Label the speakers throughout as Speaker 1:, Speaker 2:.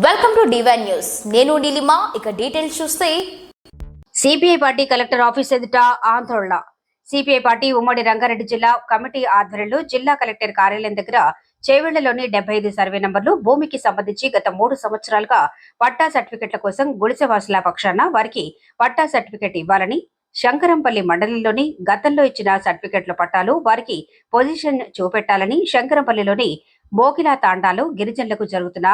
Speaker 1: Welcome to divine news. నేను నీలిమా. ఇక details చూస్తే
Speaker 2: సిపిఐ పార్టీ కలెక్టర్ ఆఫీస్ ఎదుట ఆందోళన. సిపిఐ పార్టీ ఉమ్మడి రంగారెడ్డి జిల్లా కమిటీ ఆధ్వర్యంలో జిల్లా కలెక్టర్ కార్యాలయం దగ్గర చేవెళ్లలోని 75 సర్వే నంబర్లు భూమికి సంబంధించి గత 3 సంవత్సరాలుగా పట్టా సర్టిఫికెట్ల కోసం గుడిసెవాసుల పక్షాన వారికి పట్టా సర్టిఫికెట్ ఇవ్వాలని, శంకరంపల్లి మండలంలోని గతంలో ఇచ్చిన సర్టిఫికెట్ల పట్టాలు వారికి పొజిషన్ చూపెట్టాలని, శంకరంపల్లిలోని మోకిలా తాండాలో గిరిజనులకు జరుగుతున్న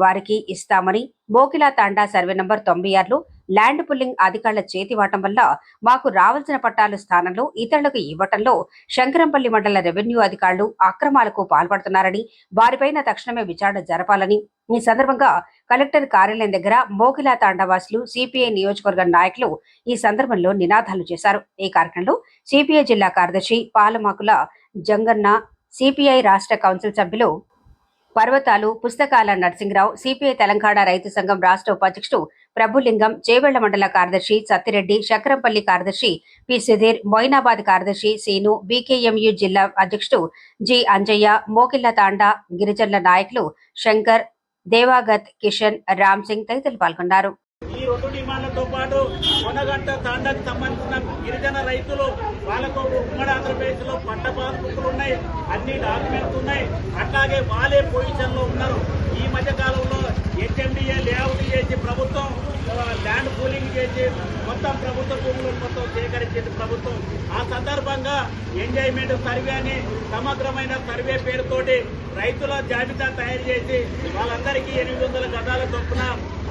Speaker 2: వారికి ఇస్తామని, మోకిలా తాండా సర్వే నంబర్ 96 ల్యాండ్ పుల్లింగ్ అధికారుల చేతివాటం వల్ల మాకు రావాల్సిన పట్టాలు స్థానంలో ఇతరులకు ఇవ్వటంలో శంకరంపల్లి మండల రెవెన్యూ అధికారులు అక్రమాలకు పాల్పడుతున్నారని, వారిపైన తక్షణమే విచారణ జరపాలని ఈ సందర్భంగా కలెక్టర్ కార్యాలయం దగ్గర మోకిలా తాండావాసులు, సిపిఐ నియోజకవర్గ నాయకులు ఈ సందర్భంలో నినాదాలు చేశారు. ఈ కార్యక్రమంలో సిపిఐ జిల్లా కార్యదర్శి పాలమాకుల జంగన్న, సిపిఐ రాష్ట్ర కౌన్సిల్ సభ్యులు పర్వతాలు పుస్తకాల నరసింహరావు, సిపిఐ తెలంగాణ రైతు సంఘం రాష్ట్ర ఉపాధ్యక్షుడు ప్రభులింగం, చేవెళ్ల మండల కార్యదర్శి సత్తిరెడ్డి, శంకరంపల్లి కార్యదర్శి పి సుధీర్, మొయినాబాద్ కార్యదర్శి సీను, బీకేఎంయు జిల్లా అధ్యక్షుడు జి అంజయ్య, మోకిళ్ల తాండా గిరిజనుల నాయకులు శంకర్, దేవాగత్, కిషన్, రామ్ సింగ్ తదితరులు పాల్గొన్నారు.
Speaker 3: ఈ 2 డిమాండ్లతో పాటు కొనగంట తాండాకు సంబంధించిన గిరిజన రైతులు వాళ్ళకు ఉమ్మడి ఆంధ్రప్రదేశ్ లో పంట పాస్బుక్లు ఉన్నాయి, అన్ని డాక్యుమెంట్స్ ఉన్నాయి. అట్లాగే వాళ్ళే పొజిషన్ లో ఉన్నారు. ఈ మధ్య కాలంలో హెచ్ఎండిఏ లేఅవుట్ చేసి ప్రభుత్వం ల్యాండ్ పూలింగ్ చేసి మొత్తం ప్రభుత్వ భూములు మొత్తం సేకరించేది ప్రభుత్వం. ఆ సందర్భంగా ఎంజాయ్మెంట్ సర్వే అని సమగ్రమైన సర్వే పేరుతోటి రైతుల జాబితా తయారు చేసి వాళ్ళందరికీ 800 గజాల చొప్పున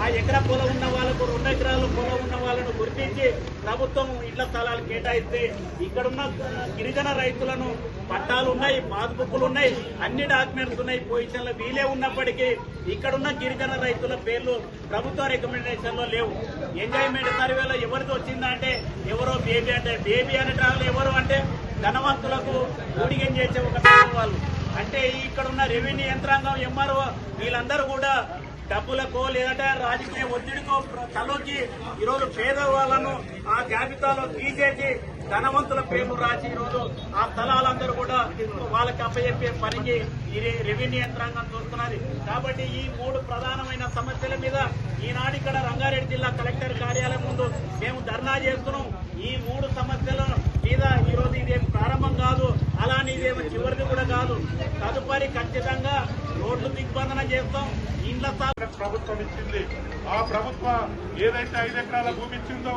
Speaker 3: ఆ ఎకరా పొలం ఉన్న వాళ్ళకు 2 ఎకరాల పొలం ఉన్న వాళ్ళను గుర్తించి ప్రభుత్వం ఇళ్ల స్థలాలు కేటాయిస్తే ఇక్కడున్న గిరిజన రైతులను పట్టాలు ఉన్నాయి, పాస్బుక్లు ఉన్నాయి, అన్ని డాక్యుమెంట్స్ ఉన్నాయి. పొజిషన్లో వీలే ఉన్నప్పటికీ ఇక్కడున్న గిరిజన రైతుల పేర్లు ప్రభుత్వ రికమెండేషన్ లో లేవు. ఎంజాయ్మెంట్ సర్వేలో ఎవరిది వచ్చిందంటే ఎవరో బేబీ అంటే బేబీ అనేటాలు ఎవరు అంటే ధనవంతులకు ఊడిగం చేసే ఒక వాళ్ళు. అంటే ఇక్కడున్న రెవెన్యూ యంత్రాంగం ఎంఆర్ఓ వీళ్ళందరూ కూడా డబ్బులకో లేదంటే రాజకీయ ఒత్తిడికో తలొచ్చి ఈరోజు పేదవాళ్లను ఆ జాబితాలో తీసేసి ధనవంతుల పేర్లు రాసి ఈరోజు ఆ స్థలాలందరూ కూడా వాళ్ళకి అప్పచెప్పే పనికి ఈ రెవెన్యూ యంత్రాంగం చూస్తున్నది. కాబట్టి ఈ 3 ప్రధానమైన సమస్యల మీద ఈనాడు ఇక్కడ రంగారెడ్డి జిల్లా కలెక్టర్ కార్యాలయం ముందు మేము ధర్నా చేస్తున్నాం. ఈ 3 సమస్యల మీద ఈరోజు ఇదేం ప్రారంభం కాదు, అలానే ఇదేమో చివరిది కూడా కాదు. తదుపరి ఖచ్చితంగా రోడ్లు దిగ్బంధన చేస్తాం. ఇండ్ల
Speaker 4: ప్రభుత్వం ఇచ్చింది. ఆ ప్రభుత్వం ఏదైతే 5 ఎకరాల భూమి ఇచ్చిందో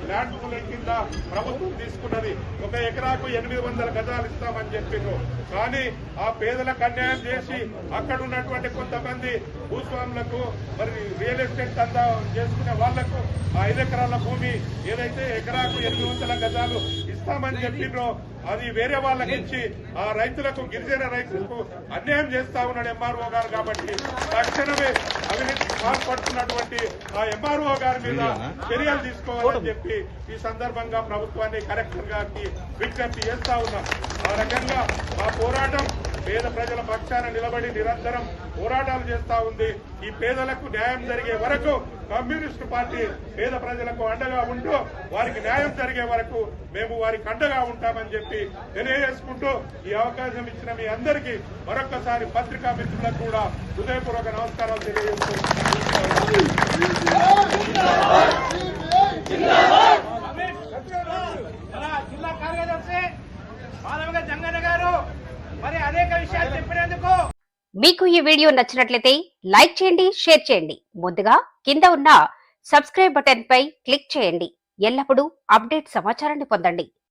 Speaker 4: ల్యాండ్ పూలింగ్ కింద ప్రభుత్వం తీసుకున్నది. 1 ఎకరాకు 800 గజాలు ఇస్తామని చెప్పిండ్రు. కానీ ఆ పేదలకు అన్యాయం చేసి అక్కడ ఉన్నటువంటి కొంతమంది భూస్వాములకు మరి రియల్ ఎస్టేట్ దందా చేసుకునే వాళ్లకు ఆ 5 ఎకరాల భూమి ఏదైతే ఎకరాకు 800 గజాలు ఇస్తామని చెప్పిండ్రో అది వేరే వాళ్ళకి ఇచ్చి ఆ రైతులకు, గిరిజన రైతులకు అన్యాయం చేస్తా ఉన్నాడు ఎంఆర్ఓ గారు. కాబట్టి తక్షణమే అవినీతి పాల్పడుతున్నటువంటి ఆ ఎంఆర్ఓ గారి మీద చర్యలు తీసుకోవాలని చెప్పి ఈ సందర్భంగా ప్రభుత్వాన్ని, కలెక్టర్ గారికి విజ్ఞప్తి చేస్తా ఉన్నాం. ఆ రకంగా ఆ పోరాటం పేద ప్రజల పక్షాన నిలబడి నిరంతరం పోరాటాలు చేస్తా ఉంది. ఈ పేదలకు న్యాయం జరిగే వరకు కమ్యూనిస్టు పార్టీ పేద ప్రజలకు అండగా ఉంటూ వారికి న్యాయం జరిగే వరకు మేము వారికి అండగా ఉంటామని చెప్పి తెలియజేసుకుంటూ ఈ అవకాశం ఇచ్చిన మీ అందరికీ మరొకసారి పత్రికా మిత్రులకు కూడా హృదయపూర్వక నమస్కారాలు తెలియజేస్తున్నాం.
Speaker 3: జిల్లా కార్యదర్శి జంగన్న గారు మరి అనేక విషయాలు చెప్పినందుకు.
Speaker 2: మీకు ఈ వీడియో నచ్చినట్లయితే లైక్ చేయండి, షేర్ చేయండి. ముందుగా కింద ఉన్న సబ్స్క్రైబ్ బటన్ పై క్లిక్ చేయండి. ఎల్లప్పుడూ అప్డేట్ సమాచారాన్ని పొందండి.